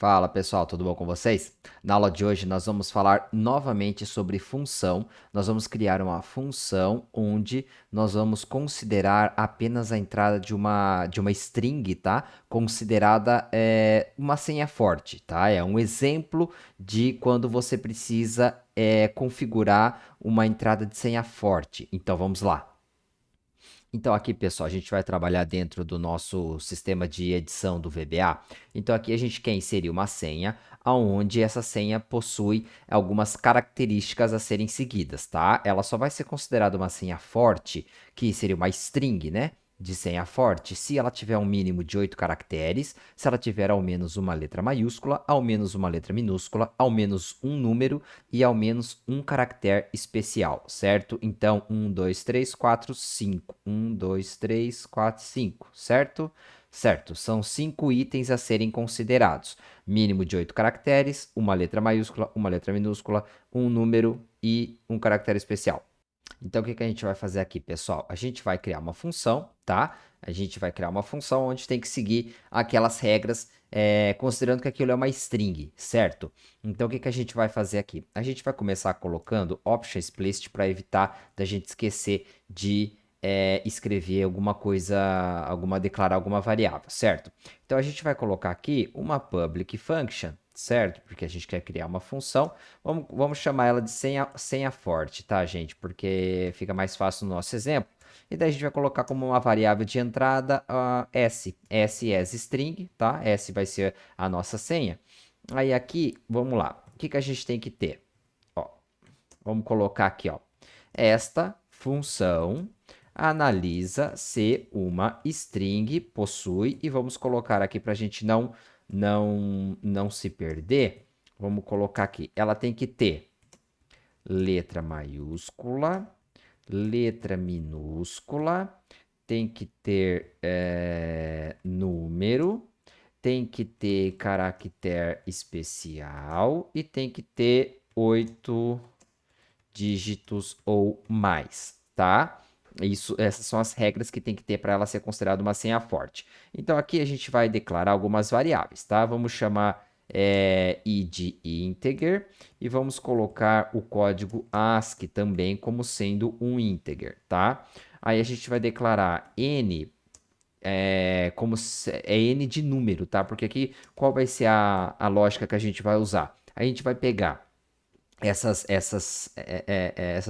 Fala pessoal, tudo bom com vocês? Na aula de hoje nós vamos falar novamente sobre função. Nós vamos criar uma função onde nós vamos considerar apenas a entrada de uma string, tá? Considerada uma senha forte, tá? É um exemplo de quando você precisa configurar uma entrada de senha forte. Então vamos lá. Então aqui, pessoal, a gente vai trabalhar dentro do nosso sistema de edição do VBA. Então aqui a gente quer inserir uma senha, aonde essa senha possui algumas características a serem seguidas, tá? Ela só vai ser considerada uma senha forte, que seria uma string, né? De senha forte, se ela tiver um mínimo de 8 caracteres, se ela tiver ao menos uma letra maiúscula, ao menos uma letra minúscula, ao menos um número e ao menos um caractere especial, certo? Então, 2, 3, 4, 5. 2, 3, 4, 5, certo? Certo, são 5 itens a serem considerados. Mínimo de 8 caracteres, uma letra maiúscula, uma letra minúscula, um número e um caractere especial. Então, o que a gente vai fazer aqui, pessoal? A gente vai criar uma função, tá? A gente vai criar uma função onde tem que seguir aquelas regras, considerando que aquilo é uma string, certo? Então, o que a gente vai fazer aqui? A gente vai começar colocando option explicit para evitar da gente esquecer de escrever alguma coisa, declarar alguma variável, certo? Então, a gente vai colocar aqui uma public function, certo? Porque a gente quer criar uma função. Vamos chamar ela de senha forte, tá, gente? Porque fica mais fácil no nosso exemplo. E daí a gente vai colocar como uma variável de entrada S. S as string, tá? S vai ser a nossa senha. Aí aqui, vamos lá. O que a gente tem que ter? Ó, vamos colocar aqui, ó. Esta função analisa se uma string possui, e vamos colocar aqui para a gente não se perder. Vamos colocar aqui. Ela tem que ter letra maiúscula, letra minúscula, tem que ter número, tem que ter caractere especial e tem que ter 8 dígitos ou mais, tá? Essas são as regras que tem que ter para ela ser considerada uma senha forte. Então aqui a gente vai declarar algumas variáveis, tá? Vamos chamar i de integer e vamos colocar o código ASCII também como sendo um integer, tá? Aí a gente vai declarar n n de número, tá? Porque aqui qual vai ser a lógica que a gente vai usar? A gente vai pegar essas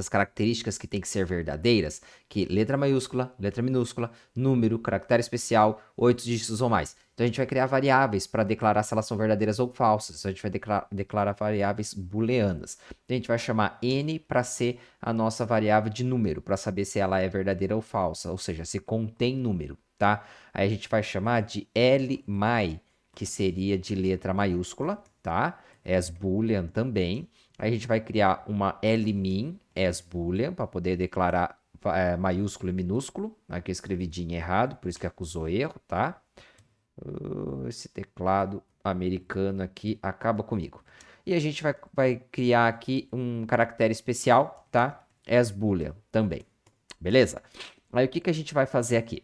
características que tem que ser verdadeiras, que letra maiúscula, letra minúscula, número, caractere especial, 8 dígitos ou mais. Então a gente vai criar variáveis para declarar se elas são verdadeiras ou falsas. Então a gente vai declarar variáveis booleanas. Então a gente vai chamar n para ser a nossa variável de número, para saber se ela é verdadeira ou falsa, ou seja, se contém número, tá? Aí a gente vai chamar de L_my, que seria de letra maiúscula, tá? As boolean também. Aí a gente vai criar uma lmin as boolean para poder declarar maiúsculo e minúsculo. Aqui eu escrevi din errado, por isso que acusou erro, tá? Esse teclado americano aqui acaba comigo. E a gente vai criar aqui um caractere especial, tá? As boolean também. Beleza? Aí o que a gente vai fazer aqui?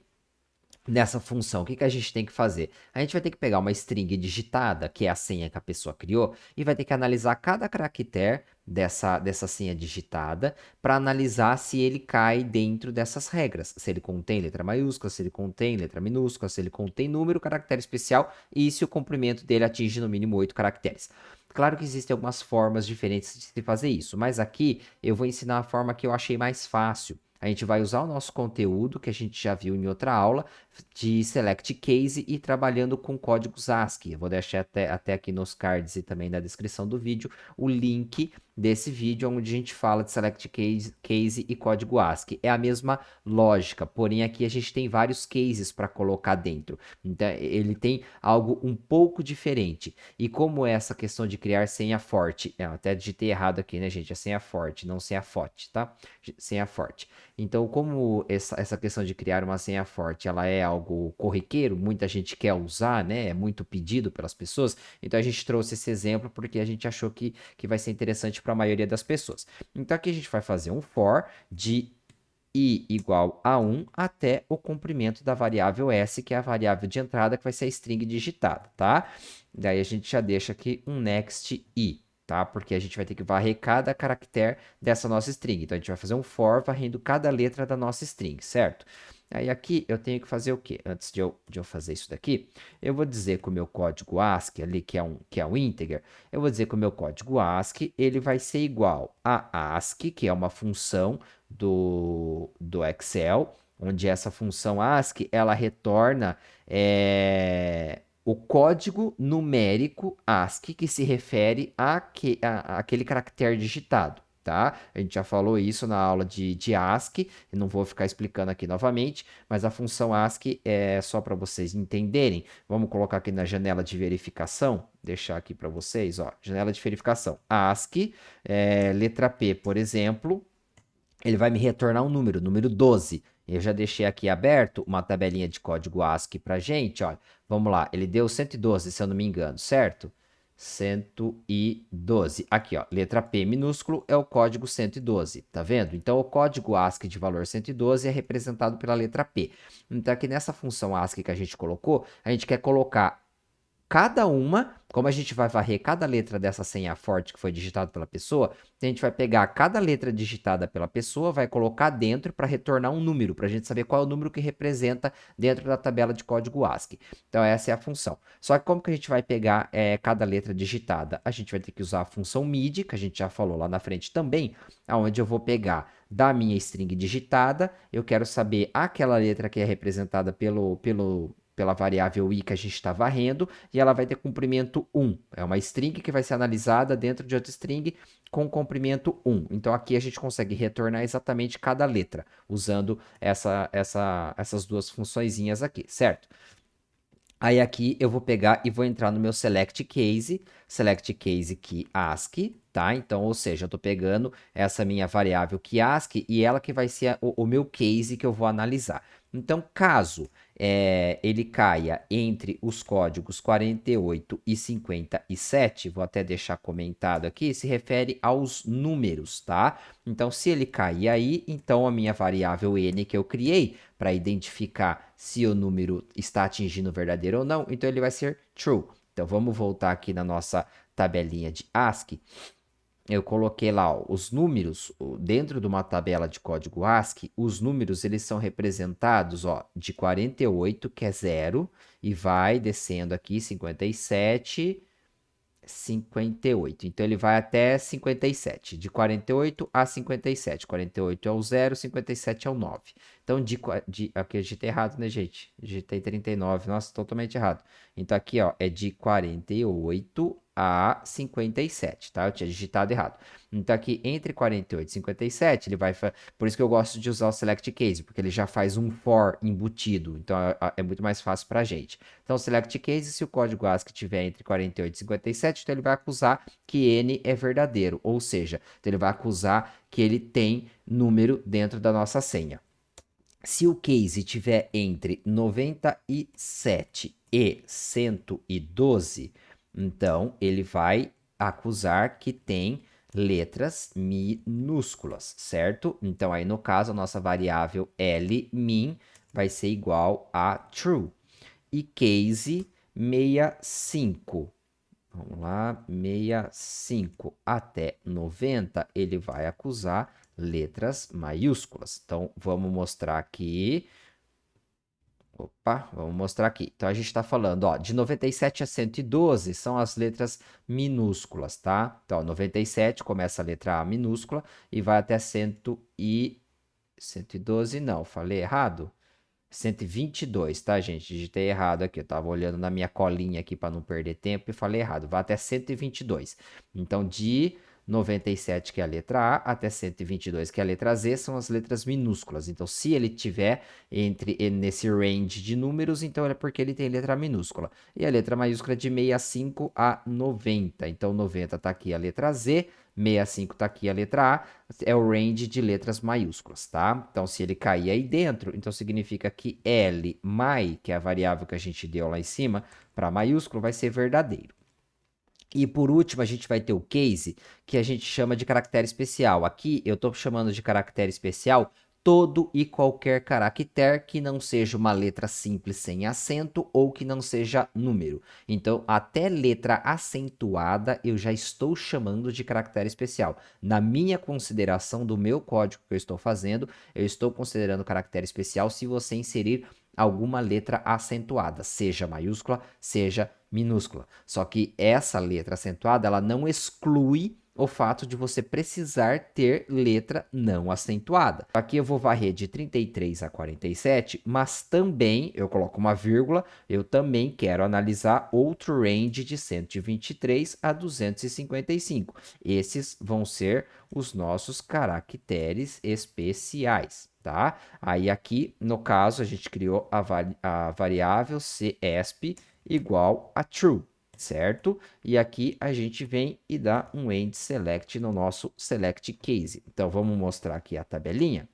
Nessa função, o que a gente tem que fazer? A gente vai ter que pegar uma string digitada, que é a senha que a pessoa criou, e vai ter que analisar cada caractere dessa senha digitada para analisar se ele cai dentro dessas regras. Se ele contém letra maiúscula, se ele contém letra minúscula, se ele contém número, caractere especial e se o comprimento dele atinge no mínimo 8 caracteres. Claro que existem algumas formas diferentes de se fazer isso, mas aqui eu vou ensinar a forma que eu achei mais fácil. A gente vai usar o nosso conteúdo que a gente já viu em outra aula de select case e trabalhando com códigos ASCII. Eu vou deixar até aqui nos cards e também na descrição do vídeo o link desse vídeo onde a gente fala de select case e código ASCII. É a mesma lógica, porém aqui a gente tem vários cases para colocar dentro. Então ele tem algo um pouco diferente. E como é essa questão de criar senha forte, eu até digitei errado aqui, né, gente? É senha forte, não senha forte, tá? Senha forte. Então, como essa questão de criar uma senha forte, ela é algo corriqueiro, muita gente quer usar, né? É muito pedido pelas pessoas. Então, a gente trouxe esse exemplo porque a gente achou que vai ser interessante para a maioria das pessoas. Então, aqui a gente vai fazer um for de i igual a 1 até o comprimento da variável s, que é a variável de entrada, que vai ser a string digitada, tá? Daí a gente já deixa aqui um next i, tá? Porque a gente vai ter que varrer cada caractere dessa nossa string. Então a gente vai fazer um for varrendo cada letra da nossa string, certo? Aí aqui eu tenho que fazer o quê? Antes de eu fazer isso daqui, eu vou dizer que o meu código ASCII ali, que é um integer, eu vou dizer que o meu código ASCII ele vai ser igual a ASCII, que é uma função do Excel, onde essa função ASCII ela retorna o código numérico ASCII que se refere àquele caractere digitado. Tá? A gente já falou isso na aula de ASCII, eu não vou ficar explicando aqui novamente, mas a função ASCII é só para vocês entenderem. Vamos colocar aqui na janela de verificação, deixar aqui para vocês, ó, janela de verificação. ASCII, letra P, por exemplo, ele vai me retornar um número 12. Eu já deixei aqui aberto uma tabelinha de código ASCII para gente, olha. Vamos lá, ele deu 112, se eu não me engano, certo? 112. Aqui, ó, letra P minúsculo é o código 112, tá vendo? Então, o código ASCII de valor 112 é representado pela letra P. Então, aqui nessa função ASCII que a gente colocou, a gente quer colocar cada uma, como a gente vai varrer cada letra dessa senha forte que foi digitada pela pessoa, a gente vai pegar cada letra digitada pela pessoa, vai colocar dentro para retornar um número, para a gente saber qual é o número que representa dentro da tabela de código ASCII. Então, essa é a função. Só que como que a gente vai pegar cada letra digitada? A gente vai ter que usar a função mid, que a gente já falou lá na frente também, onde eu vou pegar da minha string digitada, eu quero saber aquela letra que é representada pela variável i que a gente está varrendo, e ela vai ter comprimento 1. É uma string que vai ser analisada dentro de outra string com comprimento 1. Então aqui a gente consegue retornar exatamente cada letra, usando essas duas funçõezinhas aqui, certo? Aí aqui eu vou pegar e vou entrar no meu select case key ASCII, tá? Então, ou seja, eu estou pegando essa minha variável key ASCII e ela que vai ser o meu case que eu vou analisar. Então, caso ele caia entre os códigos 48 e 57, vou até deixar comentado aqui, se refere aos números, tá? Então, se ele cair aí, então a minha variável n que eu criei para identificar se o número está atingindo o verdadeiro ou não, então ele vai ser true. Então, vamos voltar aqui na nossa tabelinha de ASCII. Eu coloquei lá ó, os números dentro de uma tabela de código ASCII. Os números eles são representados ó, de 48, que é 0, e vai descendo aqui 57, 58. Então ele vai até 57, de 48 a 57. 48 é o 0, 57 é o 9. Então, aqui eu digitei errado, né, gente? Digitei 39, nossa, totalmente errado. Então, aqui, ó, é de 48 a 57, tá? Eu tinha digitado errado. Então, aqui, entre 48 e 57, ele vai... Por isso que eu gosto de usar o select case, porque ele já faz um for embutido. Então, é muito mais fácil pra gente. Então, select case, se o código ASCII estiver entre 48 e 57, então ele vai acusar que n é verdadeiro. Ou seja, então ele vai acusar que ele tem número dentro da nossa senha. Se o case estiver entre 97 e 112, então ele vai acusar que tem letras minúsculas, certo? Então aí no caso a nossa variável lmin vai ser igual a true. E case 65, vamos lá, 65 até 90, ele vai acusar letras maiúsculas. Então, vamos mostrar aqui. Opa, vamos mostrar aqui. Então, a gente está falando, ó, de 97 a 112 são as letras minúsculas, tá? Então, 97 começa a letra A minúscula e vai até 112, não, falei errado? 122, tá, gente? Digitei errado aqui. Eu tava olhando na minha colinha aqui para não perder tempo e falei errado. Vai até 122. Então, de 97, que é a letra A, até 122, que é a letra Z, são as letras minúsculas. Então, se ele tiver nesse range de números, então é porque ele tem letra minúscula. E a letra maiúscula é de 65 a 90. Então, 90 tá aqui a letra Z, 65 tá aqui a letra A, é o range de letras maiúsculas, tá? Então, se ele cair aí dentro, então significa que L, que é a variável que a gente deu lá em cima, para maiúsculo, vai ser verdadeiro. E por último, a gente vai ter o case, que a gente chama de caractere especial. Aqui eu estou chamando de caractere especial todo e qualquer caractere que não seja uma letra simples sem acento ou que não seja número. Então, até letra acentuada eu já estou chamando de caractere especial. Na minha consideração do meu código que eu estou fazendo, eu estou considerando caractere especial se você inserir alguma letra acentuada, seja maiúscula, seja minúscula. Só que essa letra acentuada, ela não exclui o fato de você precisar ter letra não acentuada. Aqui eu vou varrer de 33 a 47, mas também eu coloco uma vírgula, eu também quero analisar outro range de 123 a 255. Esses vão ser os nossos caracteres especiais, tá? Aí aqui, no caso, a gente criou a variável CESP igual a true, certo? E aqui a gente vem e dá um end select no nosso select case. Então, vamos mostrar aqui a tabelinha.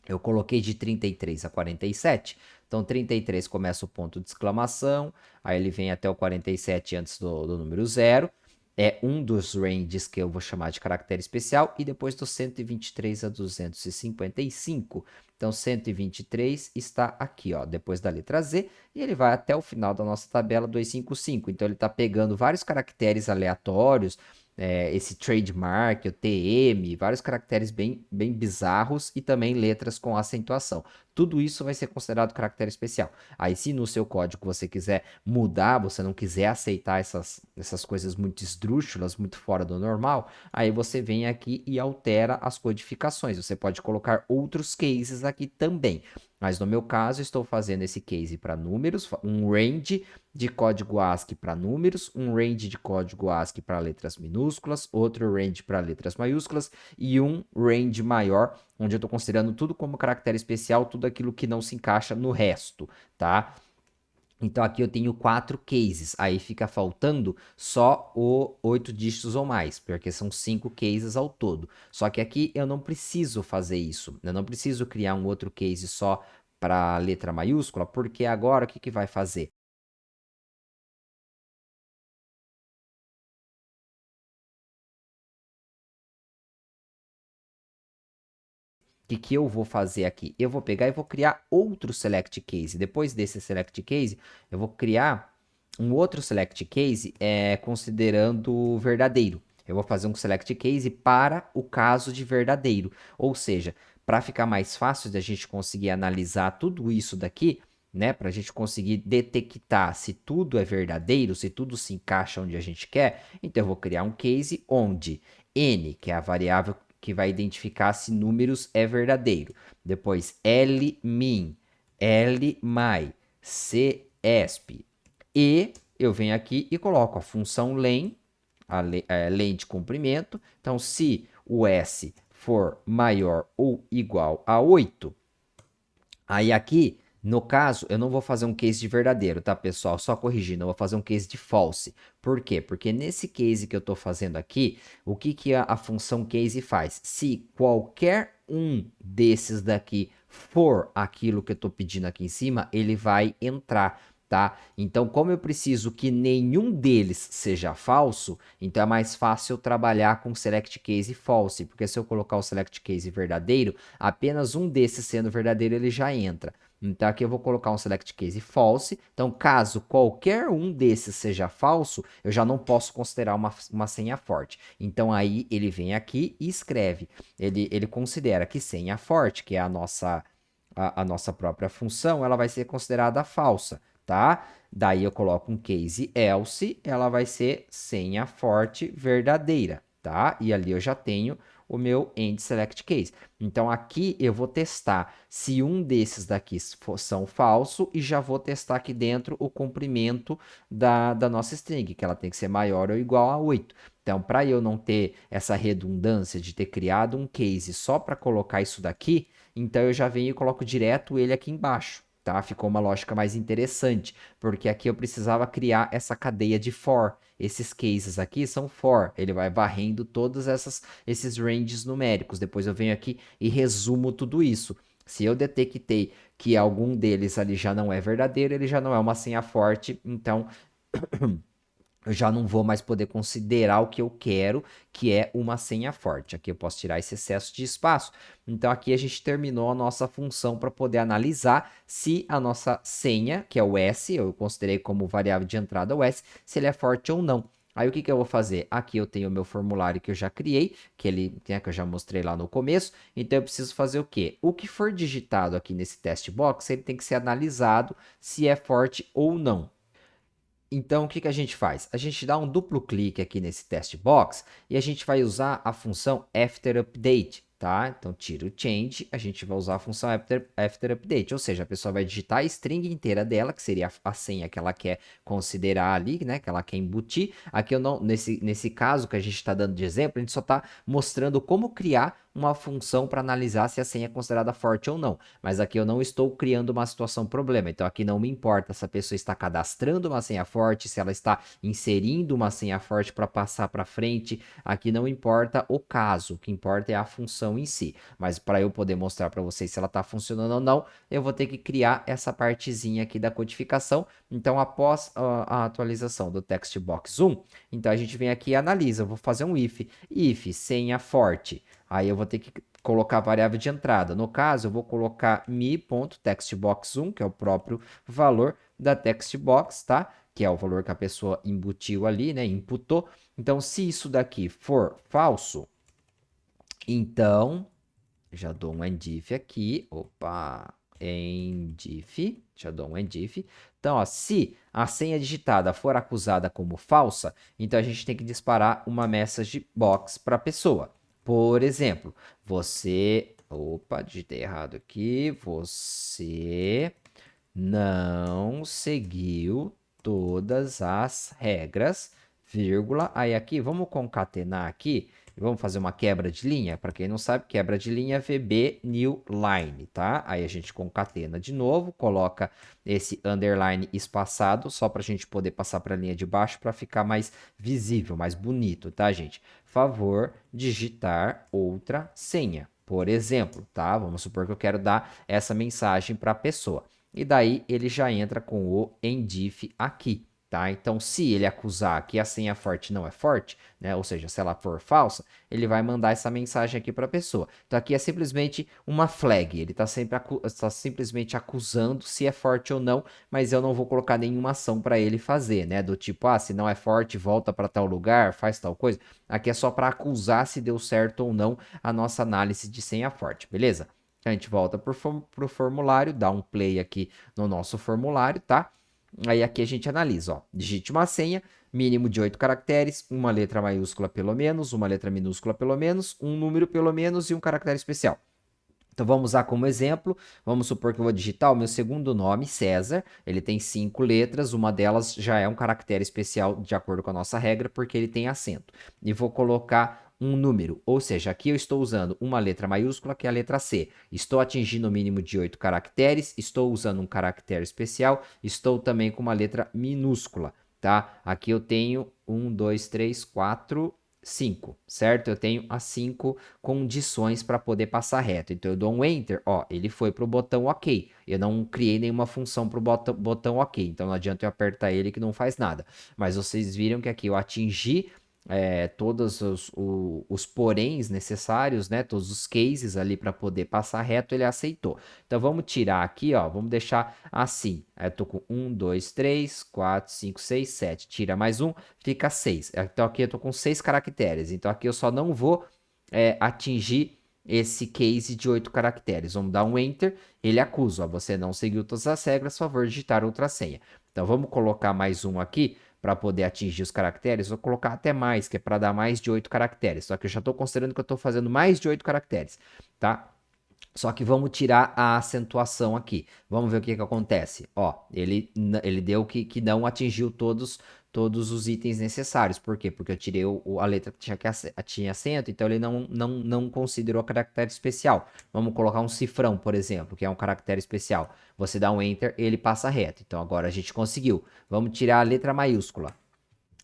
Eu coloquei de 33 a 47. Então, 33 começa o ponto de exclamação, aí ele vem até o 47 antes do número 0. É um dos ranges que eu vou chamar de caractere especial, e depois do 123 a 255. Então, 123 está aqui, ó, depois da letra Z, e ele vai até o final da nossa tabela 255. Então, ele está pegando vários caracteres aleatórios, esse trademark, o TM, vários caracteres bem bizarros e também letras com acentuação. Tudo isso vai ser considerado caractere especial. Aí, se no seu código você quiser mudar, você não quiser aceitar essas coisas muito esdrúxulas, muito fora do normal, aí você vem aqui e altera as codificações. Você pode colocar outros cases aqui também. Mas no meu caso, estou fazendo esse case para números, um range de código ASCII para números, um range de código ASCII para letras minúsculas, outro range para letras maiúsculas e um range maior, onde eu estou considerando tudo como caractere especial, tudo aquilo que não se encaixa no resto, tá? Então aqui eu tenho 4 cases, aí fica faltando só o 8 dígitos ou mais, porque são 5 cases ao todo. Só que aqui eu não preciso fazer isso, eu não preciso criar um outro case só para letra maiúscula, porque agora o que vai fazer? Que eu vou fazer aqui? Eu vou pegar e vou criar outro select case. Depois desse select case, eu vou criar um outro select case considerando verdadeiro. Eu vou fazer um select case para o caso de verdadeiro. Ou seja, para ficar mais fácil de a gente conseguir analisar tudo isso daqui, né, para a gente conseguir detectar se tudo é verdadeiro, se tudo se encaixa onde a gente quer, então eu vou criar um case onde n, que é a variável que vai identificar se números é verdadeiro. Depois lmin, lmy, csp. E eu venho aqui e coloco a função len, len de comprimento. Então, se o s for maior ou igual a 8, aí aqui, no caso, eu não vou fazer um case de verdadeiro, tá, pessoal? Só corrigindo, eu vou fazer um case de false. Por quê? Porque nesse case que eu estou fazendo aqui, o que a função case faz? Se qualquer um desses daqui for aquilo que eu estou pedindo aqui em cima, ele vai entrar, tá? Então, como eu preciso que nenhum deles seja falso, então é mais fácil eu trabalhar com select case false, porque se eu colocar o select case verdadeiro, apenas um desses sendo verdadeiro ele já entra. Então aqui eu vou colocar um select case false. Então, caso qualquer um desses seja falso, eu já não posso considerar uma senha forte. Então aí ele vem aqui e escreve. Ele considera que senha forte, que é a nossa própria função, ela vai ser considerada falsa, tá? Daí eu coloco um case else, ela vai ser senha forte verdadeira, tá? E ali eu já tenho o meu end select case. Então aqui eu vou testar se um desses daqui são falso e já vou testar aqui dentro o comprimento da nossa string, que ela tem que ser maior ou igual a 8. Então, para eu não ter essa redundância de ter criado um case só para colocar isso daqui, então eu já venho e coloco direto ele aqui embaixo. Tá? Ficou uma lógica mais interessante, porque aqui eu precisava criar essa cadeia de for. Esses cases aqui são for, ele vai varrendo todos esses ranges numéricos. Depois eu venho aqui e resumo tudo isso. Se eu detectei que algum deles ali já não é verdadeiro, ele já não é uma senha forte, então eu já não vou mais poder considerar o que eu quero, que é uma senha forte. Aqui eu posso tirar esse excesso de espaço. Então aqui a gente terminou a nossa função para poder analisar se a nossa senha, que é o S, eu considerei como variável de entrada o S, se ele é forte ou não. Aí o que eu vou fazer? Aqui eu tenho o meu formulário que eu já criei, que eu já mostrei lá no começo. Então eu preciso fazer o quê? O que for digitado aqui nesse test box, ele tem que ser analisado se é forte ou não. Então, o que a gente faz? A gente dá um duplo clique aqui nesse test box e a gente vai usar a função after update, tá? Então, tira o change, a gente vai usar a função after update, ou seja, a pessoa vai digitar a string inteira dela, que seria a senha que ela quer considerar ali, né? Que ela quer embutir. Aqui eu não, nesse caso que a gente está dando de exemplo, a gente só está mostrando como criar uma função para analisar se a senha é considerada forte ou não. Mas aqui eu não estou criando uma situação problema. Então aqui não me importa se a pessoa está cadastrando uma senha forte, se ela está inserindo uma senha forte para passar para frente. Aqui não importa o caso. O que importa é a função em si. Mas para eu poder mostrar para vocês se ela está funcionando ou não, eu vou ter que criar essa partezinha aqui da codificação. Então após a atualização do text box 1, então a gente vem aqui e analisa. Eu vou fazer um if senha forte. Aí eu vou ter que colocar a variável de entrada. No caso, eu vou colocar mi.textbox1, que é o próprio valor da textbox, tá? Que é o valor que a pessoa embutiu ali, né? Imputou. Então, se isso daqui for falso, então, já dou um endif aqui. Opa, endif, já dou um endif. Então, ó, se a senha digitada for acusada como falsa, então a gente tem que disparar uma message box para a pessoa. Por exemplo, você. Opa, digitei errado aqui. Você não seguiu todas as regras, vírgula. Aí aqui, vamos concatenar aqui. Vamos fazer uma quebra de linha. Para quem não sabe, quebra de linha é VB new line, tá? Aí a gente concatena de novo, coloca esse underline espaçado, só para a gente poder passar para a linha de baixo para ficar mais visível, mais bonito, tá, gente? Favor digitar outra senha. Por exemplo, tá? Vamos supor que eu quero dar essa mensagem para a pessoa. E daí ele já entra com o endif aqui, tá? Então, se ele acusar que a senha forte não é forte, né? Ou seja, se ela for falsa, ele vai mandar essa mensagem aqui para a pessoa. Então, aqui é simplesmente uma flag. Ele está simplesmente acusando se é forte ou não, mas eu não vou colocar nenhuma ação para ele fazer, né? Do tipo, se não é forte, volta para tal lugar, faz tal coisa. Aqui é só para acusar se deu certo ou não a nossa análise de senha forte, beleza? A gente volta para o formulário, dá um play aqui no nosso formulário, tá? Aí aqui a gente analisa, ó. Digite uma senha, mínimo de 8 caracteres, uma letra maiúscula pelo menos, uma letra minúscula pelo menos, um número pelo menos e um caractere especial. Então vamos usar como exemplo, vamos supor que eu vou digitar o meu segundo nome, César, ele tem 5 letras, uma delas já é um caractere especial de acordo com a nossa regra, porque ele tem acento. E vou colocar um número, ou seja, aqui eu estou usando uma letra maiúscula, que é a letra C. Estou atingindo o mínimo de 8 caracteres, estou usando um caractere especial, estou também com uma letra minúscula, tá? Aqui eu tenho 1, 2, 3, 4, 5, certo? Eu tenho as 5 condições para poder passar reto. Então eu dou um Enter, ó, ele foi para o botão OK. Eu não criei nenhuma função para o botão OK, então não adianta eu apertar ele que não faz nada. Mas vocês viram que aqui eu atingi todos os poréns necessários, né? Todos os cases ali para poder passar reto, ele aceitou. Então vamos tirar aqui, ó, vamos deixar assim. Aí eu tô com 1, 2, 3, 4, 5, 6, 7. Tira mais um, fica 6. Então aqui eu tô com 6 caracteres. Então aqui eu só não vou atingir esse case de 8 caracteres. Vamos dar um Enter, ele acusa, ó, você não seguiu todas as regras, favor digitar outra senha. Então vamos colocar mais um aqui para poder atingir os caracteres. Vou colocar até mais, que é para dar mais de 8 caracteres. Só que eu já estou considerando que eu estou fazendo mais de 8 caracteres, tá? Só que vamos tirar a acentuação aqui. Vamos ver o que acontece. Ó, ele deu que não atingiu todos os itens necessários. Por quê? Porque eu tirei a letra que tinha acento, então ele não considerou caractere especial. Vamos colocar um cifrão, por exemplo, que é um caractere especial. Você dá um Enter, ele passa reto. Então agora a gente conseguiu. Vamos tirar a letra maiúscula.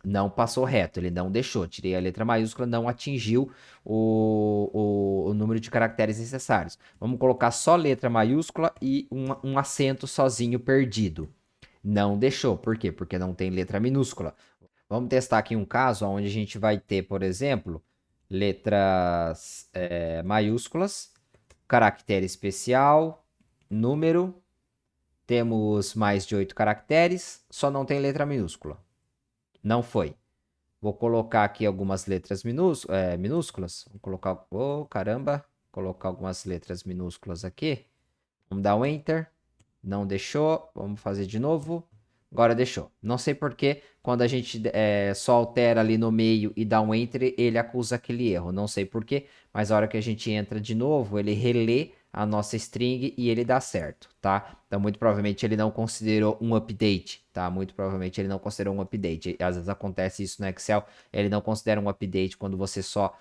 Não passou reto, ele não deixou. Tirei a letra maiúscula, não atingiu o número de caracteres necessários. Vamos colocar só letra maiúscula e um acento sozinho perdido. Não deixou. Por quê? Porque não tem letra minúscula. Vamos testar aqui um caso onde a gente vai ter, por exemplo, letras maiúsculas, caractere especial, número, temos mais de 8 caracteres, só não tem letra minúscula. Não foi. Vou colocar aqui algumas letras minúsculas. Vou colocar, oh, caramba, colocar algumas letras minúsculas aqui. Vamos dar um Enter. Não deixou. Vamos fazer de novo. Agora deixou. Não sei por que quando a gente só altera ali no meio e dá um Enter, ele acusa aquele erro. Não sei por quê, mas a hora que a gente entra de novo, ele relê a nossa string e ele dá certo, tá? Então, muito provavelmente ele não considerou um update, tá? Muito provavelmente ele não considerou um update. Às vezes acontece isso no Excel, ele não considera um update quando você só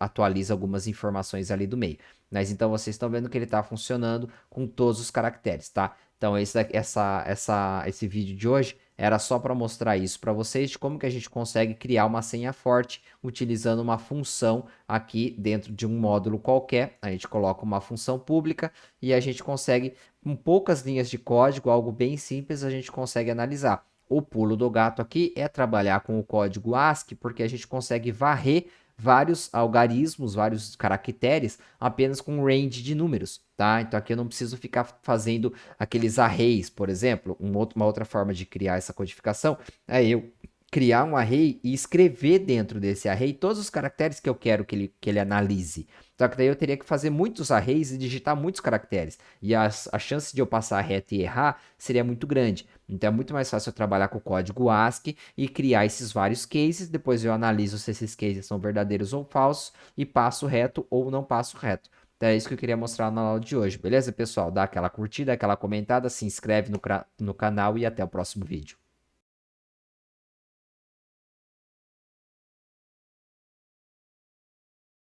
atualiza algumas informações ali do meio. Mas então vocês estão vendo que ele está funcionando com todos os caracteres, tá? Então esse vídeo de hoje era só para mostrar isso para vocês, de como que a gente consegue criar uma senha forte utilizando uma função aqui dentro de um módulo qualquer. A gente coloca uma função pública e a gente consegue, com poucas linhas de código, algo bem simples, a gente consegue analisar. O pulo do gato aqui é trabalhar com o código ASCII, porque a gente consegue varrer vários algarismos, vários caracteres, apenas com um range de números, tá? Então aqui eu não preciso ficar fazendo aqueles arrays, por exemplo. Uma outra forma de criar essa codificação é eu criar um array e escrever dentro desse array todos os caracteres que eu quero que ele analise. Só que daí eu teria que fazer muitos arrays e digitar muitos caracteres. E a chance de eu passar reto e errar seria muito grande. Então é muito mais fácil eu trabalhar com o código ASCII e criar esses vários cases. Depois eu analiso se esses cases são verdadeiros ou falsos e passo reto ou não passo reto. Então é isso que eu queria mostrar na aula de hoje. Beleza, pessoal? Dá aquela curtida, aquela comentada, se inscreve no canal e até o próximo vídeo.